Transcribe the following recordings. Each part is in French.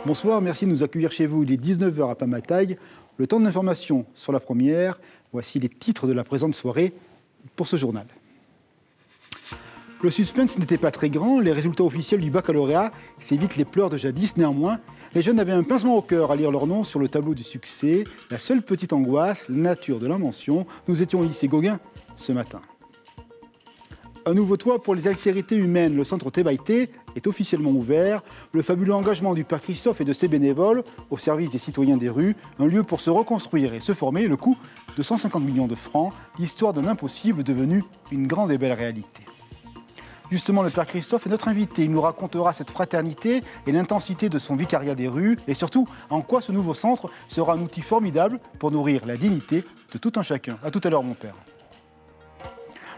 Bonsoir, merci de nous accueillir chez vous. Il est 19h à Pamataï. Le temps d'information sur la première. Voici les titres de la présente soirée pour ce journal. Le suspense n'était pas très grand. Les résultats officiels du baccalauréat s'évitent les pleurs de jadis. Néanmoins, les jeunes avaient un pincement au cœur à lire leur nom sur le tableau du succès. La seule petite angoisse, la nature de la mention. Nous étions au lycée Gauguin ce matin. Un nouveau toit pour les altérités humaines. Le centre Tebaïté est officiellement ouvert. Le fabuleux engagement du père Christophe et de ses bénévoles au service des citoyens des rues. Un lieu pour se reconstruire et se former. Le coût de 150 millions de francs. L'histoire d'un impossible devenu une grande et belle réalité. Justement, le père Christophe est notre invité. Il nous racontera cette fraternité et l'intensité de son vicariat des rues. Et surtout, en quoi ce nouveau centre sera un outil formidable pour nourrir la dignité de tout un chacun. À tout à l'heure, mon père.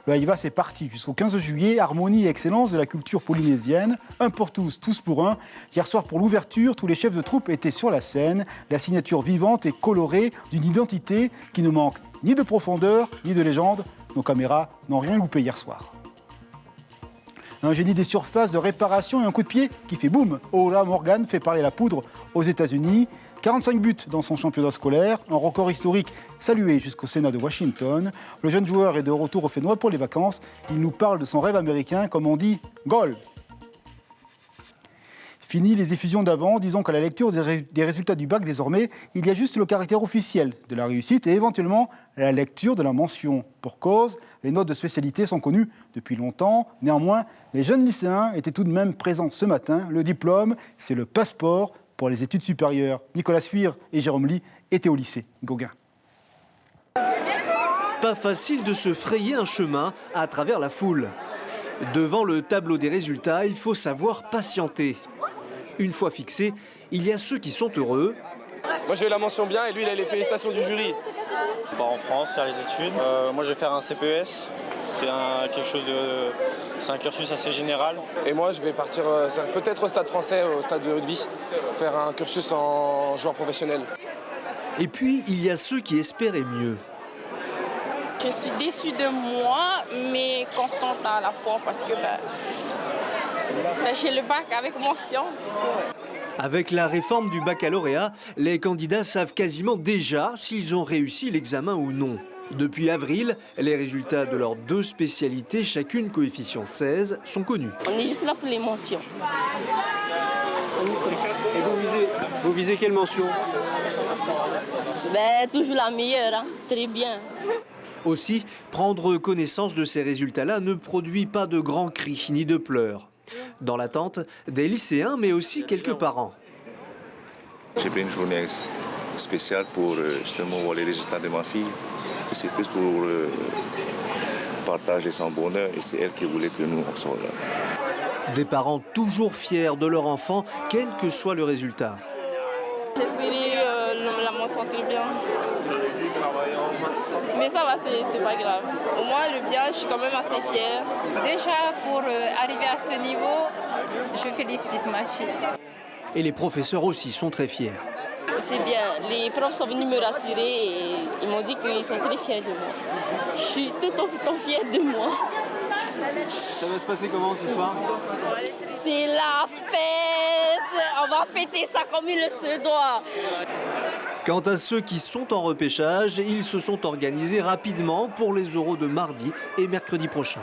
Le Haïva, c'est parti. Jusqu'au 15 juillet, harmonie et excellence de la culture polynésienne. Un pour tous, tous pour un. Hier soir, pour l'ouverture, tous les chefs de troupe étaient sur la scène. La signature vivante et colorée d'une identité qui ne manque ni de profondeur, ni de légende. Nos caméras n'ont rien loupé hier soir. Un génie des surfaces de réparation et un coup de pied qui fait boum. Ola Morgan fait parler la poudre aux États-Unis. 45 buts dans son championnat scolaire, un record historique salué jusqu'au Sénat de Washington. Le jeune joueur est de retour au Fénois pour les vacances. Il nous parle de son rêve américain, comme on dit, goal. Fini les effusions d'avant, disons qu'à la lecture des résultats du bac désormais, il y a juste le caractère officiel de la réussite et éventuellement la lecture de la mention. Pour cause, les notes de spécialité sont connues depuis longtemps. Néanmoins, les jeunes lycéens étaient tout de même présents ce matin. Le diplôme, c'est le passeport pour les études supérieures. Nicolas Suire et Jérôme Lee étaient au lycée Gauguin. Pas facile de se frayer un chemin à travers la foule. Devant le tableau des résultats, il faut savoir patienter. Une fois fixé, il y a ceux qui sont heureux. Moi j'ai eu la mention bien et lui il a les félicitations du jury. En France, faire les études. Moi je vais faire un CPES. C'est un cursus assez général. Et moi je vais partir peut-être au stade français, au stade de rugby, faire un cursus en joueur professionnel. Et puis il y a ceux qui espéraient mieux. Je suis déçue de moi, mais contente à la fois parce que j'ai le bac avec mention. Avec la réforme du baccalauréat, les candidats savent quasiment déjà s'ils ont réussi l'examen ou non. Depuis avril, les résultats de leurs 2 spécialités, chacune coefficient 16, sont connus. On est juste là pour les mentions. Et vous visez quelle mention? Toujours la meilleure, hein. Très bien. Aussi, prendre connaissance de ces résultats-là ne produit pas de grands cris ni de pleurs. Dans l'attente, des lycéens, mais aussi quelques parents. J'ai pris une journée spéciale pour justement voir les résultats de ma fille. C'est plus pour partager son bonheur et c'est elle qui voulait que nous en soyons là. Des parents toujours fiers de leur enfant, quel que soit le résultat. J'espérais la mention très bien. Mais ça va, c'est pas grave. Au moins, le bien, je suis quand même assez fière. Déjà, pour arriver à ce niveau, je félicite ma fille. Et les professeurs aussi sont très fiers. C'est bien. Les profs sont venus me rassurer et ils m'ont dit qu'ils sont très fiers de moi. Je suis tout autant fière de moi. Ça va se passer comment ce soir? C'est la fête! On va fêter ça comme il se doit. Quant à ceux qui sont en repêchage, ils se sont organisés rapidement pour les euros de mardi et mercredi prochain.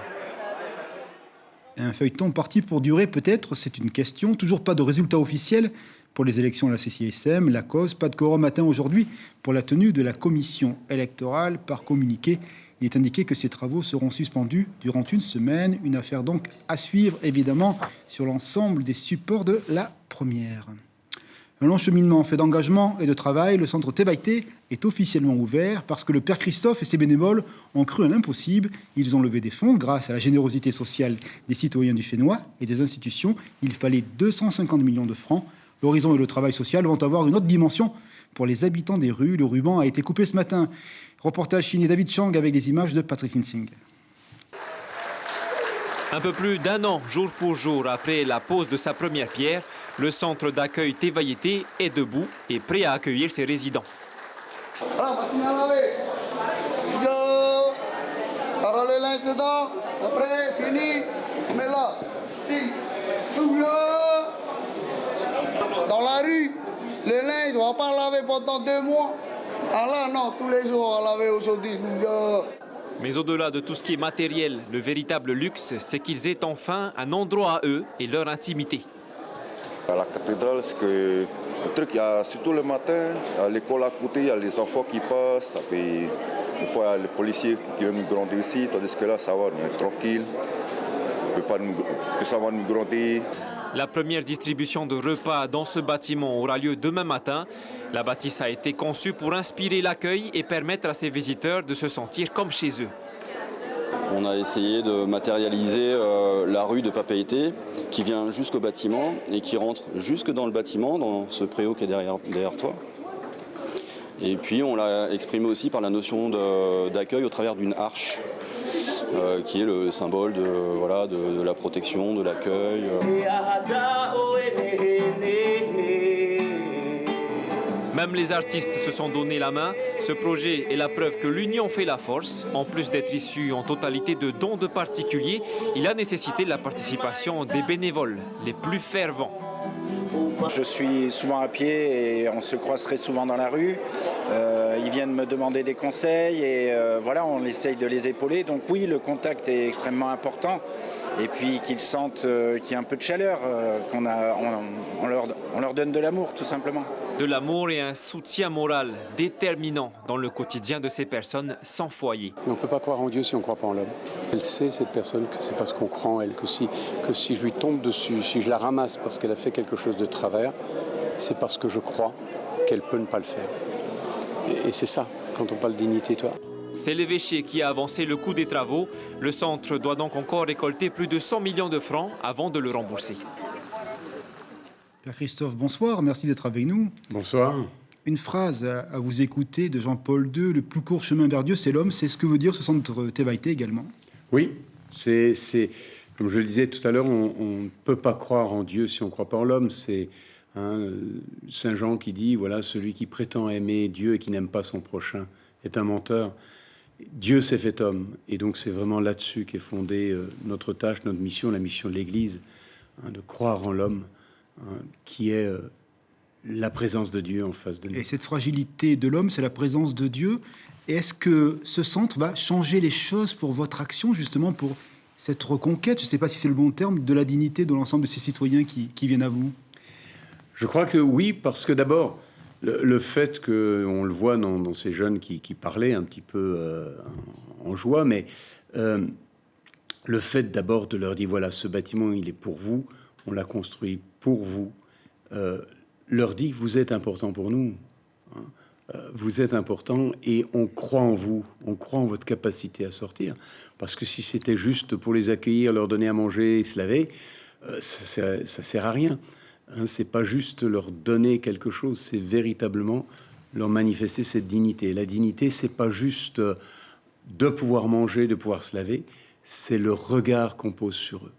Un feuilleton parti pour durer peut-être, c'est une question. Toujours pas de résultat officiel pour les élections à la CCSM. La cause, pas de quorum atteint aujourd'hui pour la tenue de la commission électorale. Par communiqué, il est indiqué que ces travaux seront suspendus durant une semaine. Une affaire donc à suivre, évidemment, sur l'ensemble des supports de la première. Un long cheminement fait d'engagement et de travail. Le centre Tebaïté est officiellement ouvert parce que le père Christophe et ses bénévoles ont cru à l'impossible. Ils ont levé des fonds grâce à la générosité sociale des citoyens du Fénois et des institutions. Il fallait 250 millions de francs. L'horizon et le travail social vont avoir une autre dimension pour les habitants des rues. Le ruban a été coupé ce matin. Reportage signé David Chang avec les images de Patrick Hinsing. Un peu plus d'1 an, jour pour jour, après la pose de sa première pierre, le centre d'accueil Tebaïté est debout et prêt à accueillir ses résidents. Le linge dedans, après, fini, on met là. Dans la rue, le linge, on va pas laver pendant 2 mois. Ah là, non, tous les jours, on va laver aujourd'hui. Mais au-delà de tout ce qui est matériel, le véritable luxe, c'est qu'ils aient enfin un endroit à eux et leur intimité. À la cathédrale, c'est que le truc, il y a, surtout le matin, à l'école à côté, il y a les enfants qui passent, ça fait, des fois il y a les policiers qui viennent nous gronder ici, tandis que là, ça va, on est tranquille, on peut savoir nous gronder. La première distribution de repas dans ce bâtiment aura lieu demain matin. La bâtisse a été conçue pour inspirer l'accueil et permettre à ses visiteurs de se sentir comme chez eux. On a essayé de matérialiser la rue de Papeete qui vient jusqu'au bâtiment et qui rentre jusque dans le bâtiment, dans ce préau qui est derrière toi. Et puis on l'a exprimé aussi par la notion d'accueil au travers d'une arche qui est le symbole de la protection, de l'accueil. Même les artistes se sont donné la main. Ce projet est la preuve que l'union fait la force. En plus d'être issu en totalité de dons de particuliers, il a nécessité la participation des bénévoles, les plus fervents. Je suis souvent à pied et on se croise très souvent dans la rue. Ils viennent me demander des conseils et voilà, on essaye de les épauler. Donc oui, le contact est extrêmement important. Et puis qu'ils sentent qu'il y a un peu de chaleur, on leur donne de l'amour tout simplement. De l'amour et un soutien moral déterminant dans le quotidien de ces personnes sans foyer. On ne peut pas croire en Dieu si on ne croit pas en l'homme. Elle sait, cette personne, que c'est parce qu'on croit en elle, que si je lui tombe dessus, si je la ramasse parce qu'elle a fait quelque chose de travers, c'est parce que je crois qu'elle peut ne pas le faire. Et c'est ça, quand on parle de dignité, toi. C'est l'évêché qui a avancé le coût des travaux. Le centre doit donc encore récolter plus de 100 millions de francs avant de le rembourser. Père Christophe, bonsoir, merci d'être avec nous. Bonsoir. Une phrase à vous écouter de Jean-Paul II, le plus court chemin vers Dieu, c'est l'homme. C'est ce que veut dire ce centre Tevaïté également. Oui, c'est comme je le disais tout à l'heure, on ne peut pas croire en Dieu si on ne croit pas en l'homme. C'est Saint Jean qui dit, voilà, celui qui prétend aimer Dieu et qui n'aime pas son prochain est un menteur. Dieu s'est fait homme, et donc c'est vraiment là-dessus qu'est fondée notre tâche, notre mission, la mission de l'Église, de croire en l'homme, qui est la présence de Dieu en face de nous. Et cette fragilité de l'homme, c'est la présence de Dieu. Et est-ce que ce centre va changer les choses pour votre action, justement, pour cette reconquête, je ne sais pas si c'est le bon terme, de la dignité de l'ensemble de ces citoyens qui viennent à vous? Je crois que oui, parce que d'abord, le fait qu'on le voit dans ces jeunes qui parlaient un petit peu en joie, mais le fait d'abord de leur dire, voilà, ce bâtiment, il est pour vous, on l'a construit pour vous, leur dit que vous êtes important pour nous. Vous êtes important et on croit en vous, on croit en votre capacité à sortir. Parce que si c'était juste pour les accueillir, leur donner à manger et se laver, ça sert à rien. C'est pas juste leur donner quelque chose, c'est véritablement leur manifester cette dignité. La dignité, c'est pas juste de pouvoir manger, de pouvoir se laver, c'est le regard qu'on pose sur eux.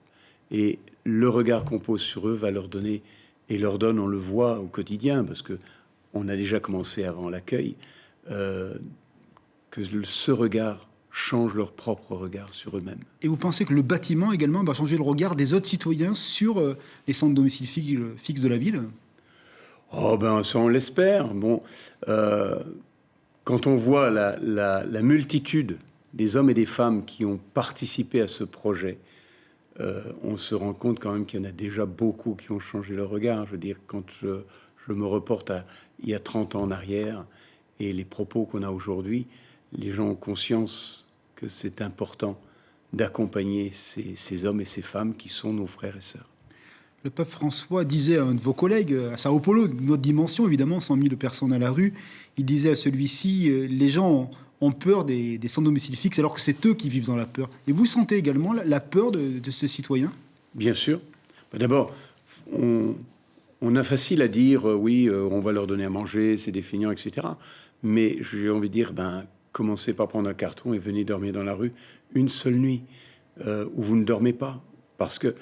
Et le regard qu'on pose sur eux va leur donner, et leur donne, on le voit au quotidien, parce que on a déjà commencé avant l'accueil, que ce regard change leur propre regard sur eux-mêmes. Et vous pensez que le bâtiment également va changer le regard des autres citoyens sur les centres de domicile fixe de la ville? Oh ben ça on l'espère. Bon, quand on voit la multitude des hommes et des femmes qui ont participé à ce projet, on se rend compte quand même qu'il y en a déjà beaucoup qui ont changé leur regard. Je veux dire, quand je me reporte à il y a 30 ans en arrière et les propos qu'on a aujourd'hui, les gens ont conscience que c'est important d'accompagner ces hommes et ces femmes qui sont nos frères et sœurs. Le pape François disait à un de vos collègues, à Sao Paulo, notre dimension évidemment, 100 000 personnes à la rue, il disait à celui-ci, les gens ont peur des sans domicile fixe alors que c'est eux qui vivent dans la peur. Et vous sentez également la peur de ce citoyen? Bien sûr. D'abord, on a facile à dire, oui, on va leur donner à manger, c'est des feignants, etc. Mais j'ai envie de dire, commencez par prendre un carton et venez dormir dans la rue une seule nuit où vous ne dormez pas. Parce que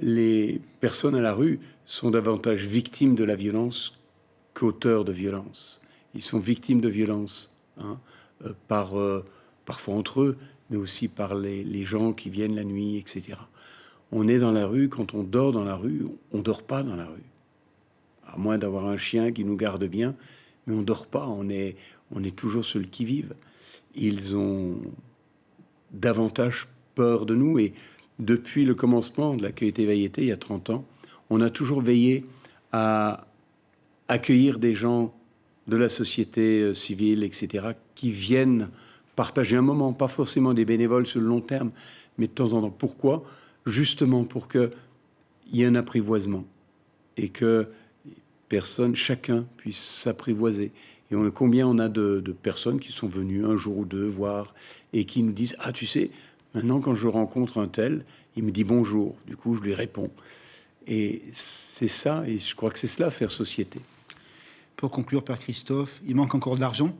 les personnes à la rue sont davantage victimes de la violence qu'auteurs de violence. Ils sont victimes de violence, parfois entre eux, mais aussi par les gens qui viennent la nuit, etc. On est dans la rue, quand on dort dans la rue, on ne dort pas dans la rue. à moins d'avoir un chien qui nous garde bien, mais on ne dort pas, on est toujours sur le qui-vive. Ils ont davantage peur de nous, et depuis le commencement de la Coité Vaiete, il y a 30 ans, on a toujours veillé à accueillir des gens de la société civile, etc., qui viennent partager un moment, pas forcément des bénévoles sur le long terme, mais de temps en temps. Pourquoi ? Justement pour qu'il y ait un apprivoisement et que chacun puisse s'apprivoiser. Et combien on a de personnes qui sont venues un jour ou deux voir et qui nous disent « Ah, tu sais, maintenant quand je rencontre un tel, il me dit bonjour. Du coup, je lui réponds. » Et c'est ça, et je crois que c'est cela, faire société. Pour conclure, Père Christophe, il manque encore de l'argent.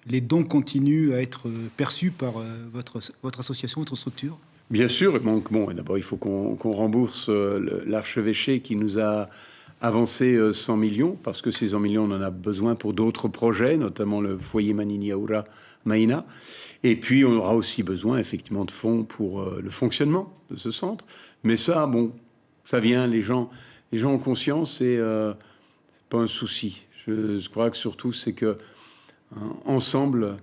Les dons continuent à être perçus par votre association, votre structure? Bien sûr, il manque. Bon, d'abord, il faut qu'on rembourse l'archevêché qui nous a avancé 100 millions, parce que ces 100 millions, on en a besoin pour d'autres projets, notamment le foyer Manini Aura Maïna. Et puis, on aura aussi besoin, effectivement, de fonds pour le fonctionnement de ce centre. Mais ça, bon, ça vient, les gens ont conscience et c'est pas un souci. Je crois que surtout, c'est que ensemble,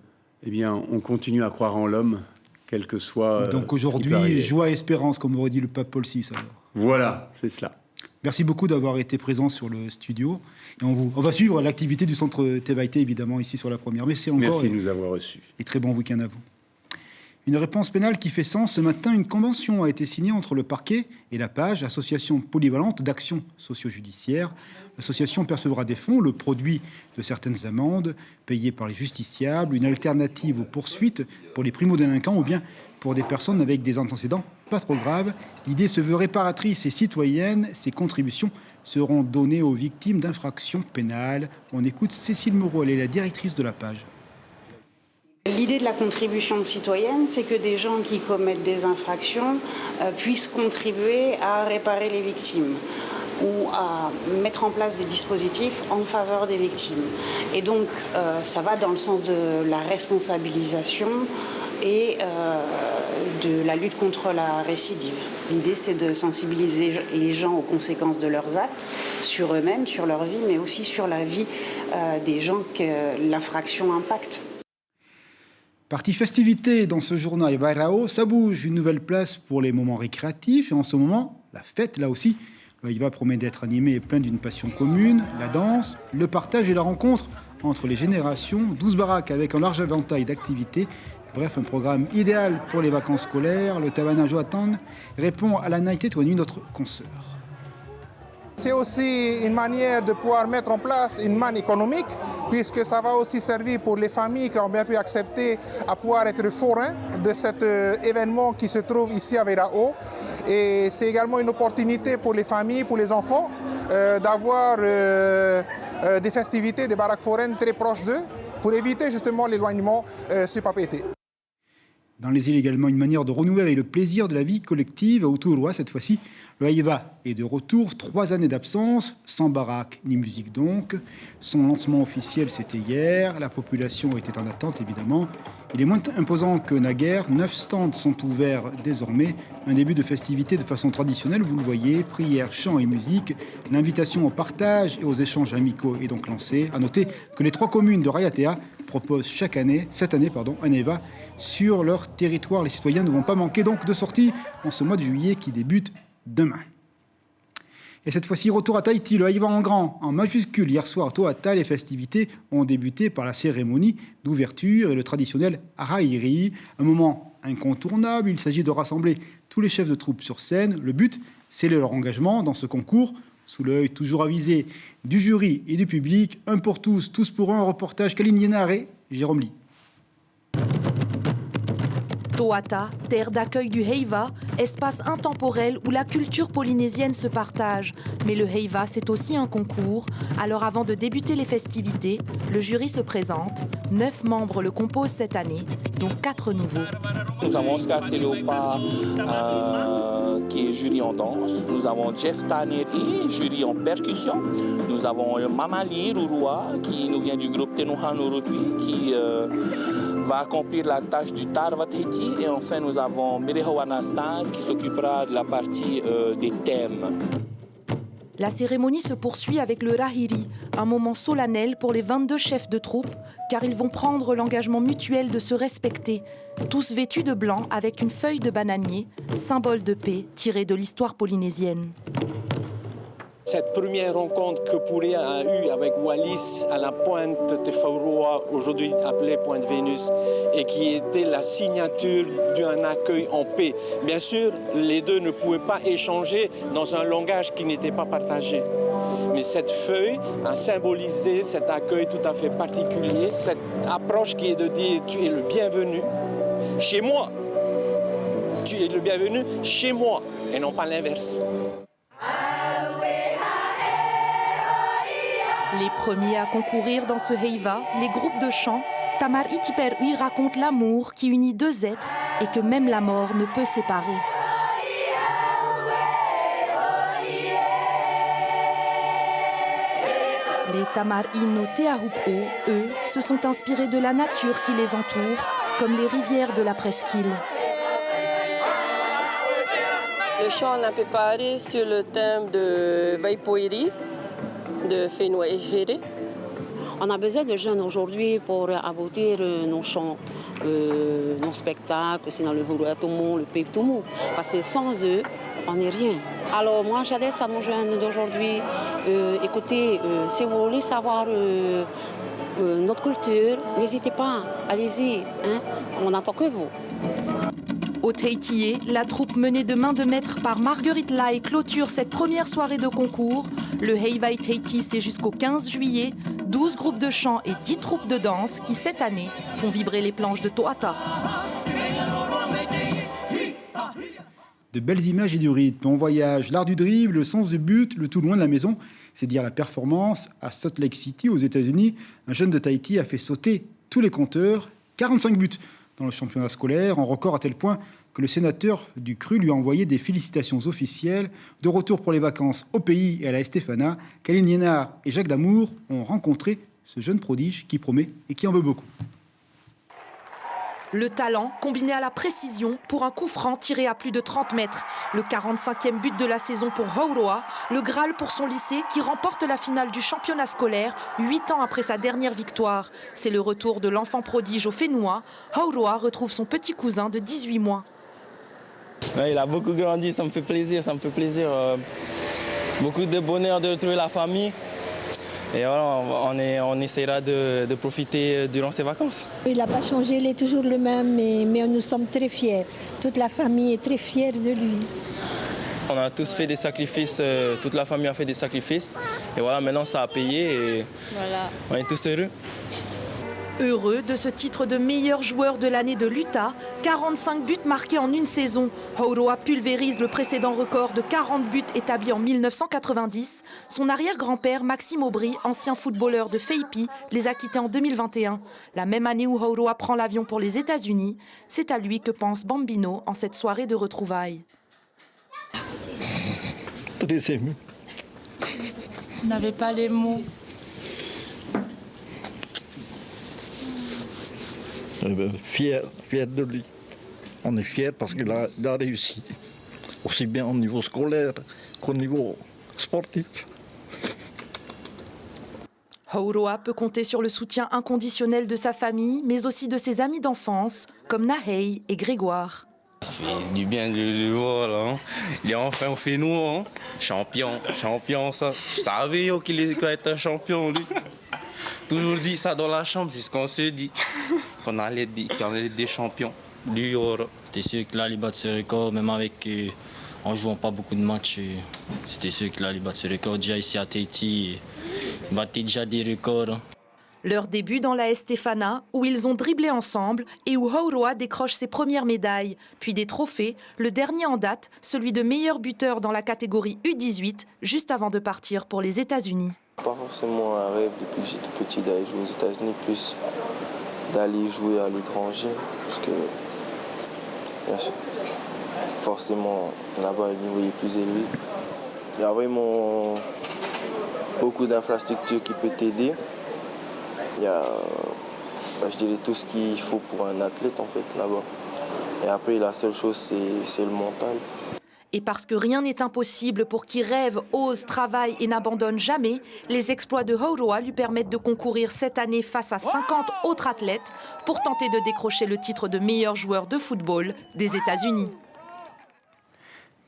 eh bien, on continue à croire en l'homme, quel que soit. Donc aujourd'hui, joie et espérance, comme aurait dit le pape Paul VI. Alors. Voilà, c'est cela. Merci beaucoup d'avoir été présent sur le studio. Et on va suivre l'activité du centre Tevaïté, évidemment, ici sur la première. Merci encore. Merci de nous avoir reçus. Et très bon week-end à vous. Une réponse pénale qui fait sens. Ce matin, une convention a été signée entre le parquet et la PAGE, association polyvalente d'action socio-judiciaire. L'association percevra des fonds, le produit de certaines amendes payées par les justiciables, une alternative aux poursuites pour les primo-délinquants ou bien pour des personnes avec des antécédents pas trop graves. L'idée se veut réparatrice et citoyenne. Ces contributions seront données aux victimes d'infractions pénales. On écoute Cécile Moreau, elle est la directrice de la PAGE. L'idée de la contribution citoyenne, c'est que des gens qui commettent des infractions puissent contribuer à réparer les victimes ou à mettre en place des dispositifs en faveur des victimes. Et donc, ça va dans le sens de la responsabilisation et de la lutte contre la récidive. L'idée, c'est de sensibiliser les gens aux conséquences de leurs actes, sur eux-mêmes, sur leur vie, mais aussi sur la vie des gens que l'infraction impacte. Partie festivité dans ce journal Bairao, ça bouge, une nouvelle place pour les moments récréatifs. Et en ce moment, la fête, là aussi, l'Oïva promet d'être animé et plein d'une passion commune, la danse, le partage et la rencontre entre les générations. 12 baraques avec un large éventail d'activités. Bref, un programme idéal pour les vacances scolaires. Le Tawana Joatan répond à la Naïté Touani, notre consoeur. C'est aussi une manière de pouvoir mettre en place une manne économique, puisque ça va aussi servir pour les familles qui ont bien pu accepter à pouvoir être forains de cet événement qui se trouve ici à Bairao. Et c'est également une opportunité pour les familles, pour les enfants, d'avoir des festivités, des baraques foraines très proches d'eux, pour éviter justement l'éloignement sur Papeete. Dans les îles également, une manière de renouer avec le plaisir de la vie collective. À Uturoa, cette fois-ci, le Haïva est de retour. 3 années d'absence, sans baraque ni musique donc. Son lancement officiel, c'était hier. La population était en attente, évidemment. Il est moins imposant que naguère. 9 stands sont ouverts désormais. Un début de festivité de façon traditionnelle, vous le voyez. Prières, chants et musique. L'invitation au partage et aux échanges amicaux est donc lancée. À noter que les 3 communes de Rayatea proposent cette année, un Haïva sur leur territoire. Les citoyens ne vont pas manquer donc de sortie en ce mois de juillet qui débute demain. Et cette fois-ci, retour à Tahiti, le Haïva en grand, en majuscule. Hier soir, à Toata, les festivités ont débuté par la cérémonie d'ouverture et le traditionnel Arairi. Un moment incontournable, il s'agit de rassembler tous les chefs de troupes sur scène. Le but, c'est leur engagement dans ce concours, sous l'œil toujours avisé du jury et du public. Un pour tous, tous pour un, reportage Kaline Yenare, Jérôme Lee. Toata, terre d'accueil du Heiva, espace intemporel où la culture polynésienne se partage. Mais le Heiva, c'est aussi un concours. Alors avant de débuter les festivités, le jury se présente. 9 membres le composent cette année, dont 4 nouveaux. Nous avons Oscar Telopa, qui est jury en danse. Nous avons Jeff Taneri, jury en percussion. Nous avons Mamali Rurua, qui nous vient du groupe Tenuhan Urutui, qui va accomplir la tâche du Tarva Tahiti. Et enfin, nous avons Mireho Anastase qui s'occupera de la partie des thèmes. La cérémonie se poursuit avec le Rahiri, un moment solennel pour les 22 chefs de troupe, car ils vont prendre l'engagement mutuel de se respecter, tous vêtus de blanc avec une feuille de bananier, symbole de paix tirée de l'histoire polynésienne. Cette première rencontre que Pouria a eue avec Wallis à la pointe de Hauroa, aujourd'hui appelée Pointe Vénus, et qui était la signature d'un accueil en paix. Bien sûr, les deux ne pouvaient pas échanger dans un langage qui n'était pas partagé. Mais cette feuille a symbolisé cet accueil tout à fait particulier, cette approche qui est de dire « tu es le bienvenu chez moi ». Tu es le bienvenu chez moi, et non pas l'inverse. Les premiers à concourir dans ce heiva, les groupes de chant, Tamar Itiperui raconte l'amour qui unit deux êtres et que même la mort ne peut séparer. Les Tamar Ino Teahupo, eux, se sont inspirés de la nature qui les entoure, comme les rivières de la presqu'île. Le chant on a préparé sur le thème de Vaipoiri, de Fénois et Géré. On a besoin de jeunes aujourd'hui pour aboutir nos chants, nos spectacles, c'est dans le Hourouatomo, le Pays Tomo. Parce que sans eux, on n'est rien. Alors moi, j'adresse à nos jeunes d'aujourd'hui, écoutez, si vous voulez savoir notre culture, n'hésitez pas, allez-y, hein, on n'attend que vous. Au Tahitié, la troupe menée de main de maître par Marguerite Lai clôture cette première soirée de concours. Le Heiva Tahiti, c'est jusqu'au 15 juillet. 12 groupes de chant et 10 troupes de danse qui, cette année, font vibrer les planches de Toata. De belles images et du rythme. On voyage, l'art du dribble, le sens du but, le tout loin de la maison. C'est dire la performance. À Salt Lake City, aux États-Unis, un jeune de Tahiti a fait sauter tous les compteurs, 45 buts dans le championnat scolaire, en record à tel point que le sénateur du CRU lui a envoyé des félicitations officielles. De retour pour les vacances au pays et à la Estefana, Kaline Liénard et Jacques Damour ont rencontré ce jeune prodige qui promet et qui en veut beaucoup. Le talent combiné à la précision pour un coup franc tiré à plus de 30 mètres. Le 45e but de la saison pour Hauroa, le Graal pour son lycée qui remporte la finale du championnat scolaire 8 ans après sa dernière victoire. C'est le retour de l'enfant prodige au Fénois. Hauroa retrouve son petit cousin de 18 mois. Ouais, il a beaucoup grandi, ça me fait plaisir, beaucoup de bonheur de retrouver la famille. Et voilà, on essaiera de profiter durant ces vacances. Il n'a pas changé, il est toujours le même, mais nous sommes très fiers. Toute la famille est très fière de lui. On a tous fait des sacrifices, toute la famille a fait des sacrifices. Et voilà, maintenant ça a payé et voilà. On est tous heureux. Heureux de ce titre de meilleur joueur de l'année de l'Utah, 45 buts marqués en une saison. Hauroa pulvérise le précédent record de 40 buts établi en 1990. Son arrière-grand-père, Maxime Aubry, ancien footballeur de Feipi, les a quittés en 2021. La même année où Hauroa prend l'avion pour les États-Unis, c'est à lui que pense Bambino en cette soirée de retrouvailles. Très ému. Vous n'avez pas les mots. Fier de lui. On est fiers parce qu'il a réussi, aussi bien au niveau scolaire qu'au niveau sportif. Hauroa peut compter sur le soutien inconditionnel de sa famille, mais aussi de ses amis d'enfance, comme Nahei et Grégoire. Ça fait du bien de le voir, là. Hein. Il est enfin au Fénois, hein. Champion, ça. Je savais qu'il allait être un champion, lui. Toujours dit ça dans la chambre, c'est ce qu'on se dit. Qu'on allait être des champions du Euro. C'était sûr que là, il bat ce record, même avec en jouant pas beaucoup de matchs. C'était sûr que là, il bat ce record. Déjà ici à Tahiti, il battait déjà des records. Leur début dans la Estefana, où ils ont dribblé ensemble et où Hauroa décroche ses premières médailles, puis des trophées, le dernier en date, celui de meilleur buteur dans la catégorie U18, juste avant de partir pour les États-Unis. Pas forcément un rêve depuis que j'étais petit d'aller jouer aux États-Unis, plus d'aller jouer à l'étranger, parce que bien sûr, forcément là-bas le niveau est plus élevé. Il y a vraiment beaucoup d'infrastructures qui peuvent t'aider. Il y a, je dirais, tout ce qu'il faut pour un athlète en fait là-bas. Et après la seule chose c'est le mental. Et parce que rien n'est impossible pour qui rêve, ose, travaille et n'abandonne jamais, les exploits de Hauroa lui permettent de concourir cette année face à 50 autres athlètes pour tenter de décrocher le titre de meilleur joueur de football des États-Unis.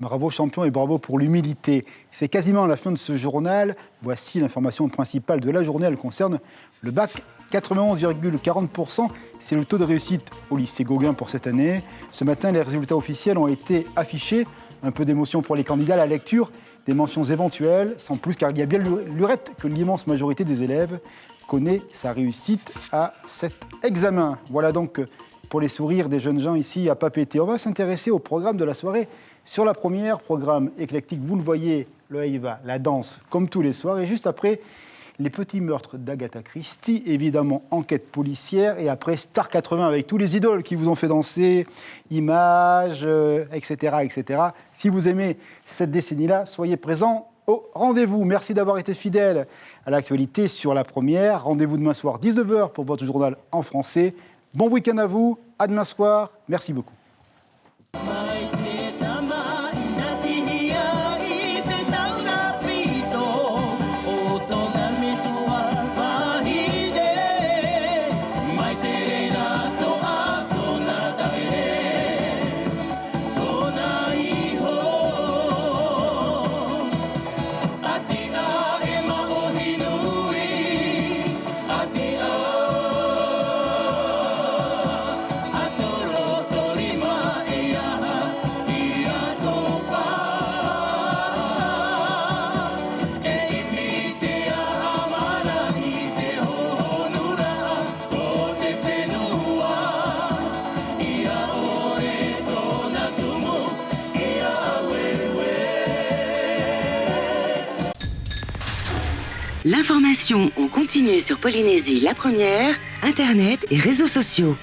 Bravo champion et bravo pour l'humilité. C'est quasiment la fin de ce journal. Voici l'information principale de la journée. Elle concerne le bac. 91,40%, c'est le taux de réussite au lycée Gauguin pour cette année. Ce matin, les résultats officiels ont été affichés. Un peu d'émotion pour les candidats à la lecture, des mentions éventuelles, sans plus, car il y a bien lurette que l'immense majorité des élèves connaît sa réussite à cet examen. Voilà donc pour les sourires des jeunes gens ici à Papeete. On va s'intéresser au programme de la soirée. Sur la première, programme éclectique, vous le voyez, le Heiva, la danse, comme tous les soirs. Et juste après, les petits meurtres d'Agatha Christie, évidemment, enquête policière. Et après, Star 80 avec tous les idoles qui vous ont fait danser, images, etc., etc. Si vous aimez cette décennie-là, soyez présents au rendez-vous. Merci d'avoir été fidèles à l'actualité sur la première. Rendez-vous demain soir, 19h, pour votre journal en français. Bon week-end à vous. À demain soir. Merci beaucoup. L'information en continu sur Polynésie la première, Internet et réseaux sociaux.